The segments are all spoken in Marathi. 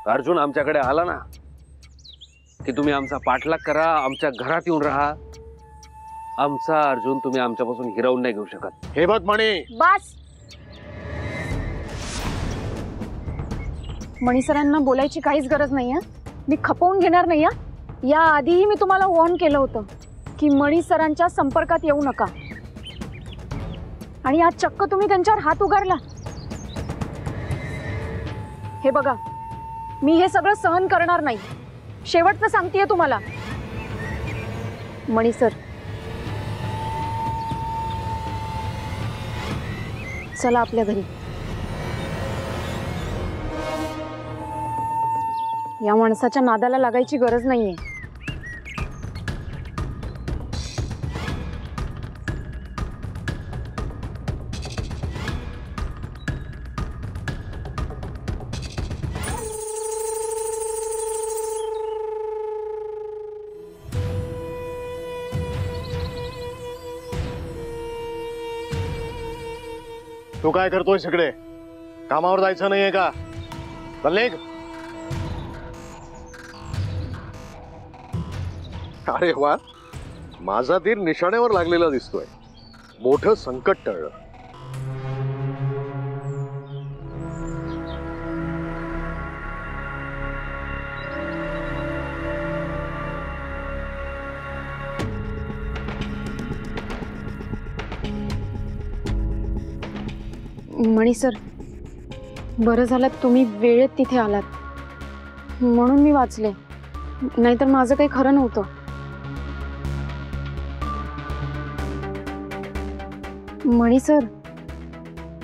अर्जुन आमच्याकडे आला ना की तुम्ही आमचा पाठलाग करा, आमच्या घरात येऊन राहा. आमचा अर्जुन तुम्ही आमच्यापासून हिरावून नाही घेऊ शकत. हे बघ मणी, बस. मणी सरांना बोलायची काहीच गरज नाहीये. मी खपवून घेणार नाही. या आधीही मी तुम्हाला वॉर्न केलं होतं की मणी सरांच्या संपर्कात येऊ नका, आणि आज चक्क तुम्ही त्यांच्यावर हात उगारला. हे बघा, मी हे सगळं सहन करणार नाही. शेवटचं सांगतेय तुम्हाला. मणी सर, चला आपल्या घरी. या माणसाच्या नादाला लागायची गरज नाहीये. तू काय करतोय इकडे? कामावर जायचं नाहीये का? चल निघ. अरे वा, माझा तीर निशाण्यावर लागलेला दिसतोय. मोठं संकट टळलं. मणी सर, बरं झालं तुम्ही वेळेत तिथे आलात, म्हणून मी वाचले. नाहीतर माझं काही खरं नव्हतं. मणी सर,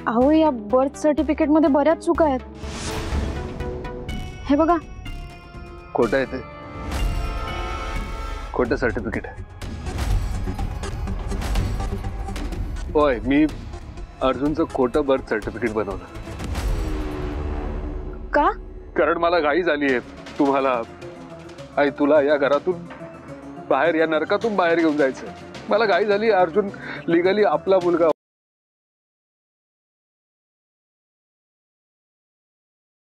अहो या बर्थ सर्टिफिकेट मध्ये बऱ्याच चुका आहेत. हे बघा. खोटं आहे ते. खोटं सर्टिफिकेट आहे. होय, मी अर्जुनचं खोटं बर्थ सर्टिफिकेट बनवलं. का? कारण मला घाई झाली आहे. तुम्हाला आई, तुला या घरातून बाहेर, या नरकातून बाहेर घेऊन जायचं. मला घाई झाली. अर्जुन लिगली आपला मुलगा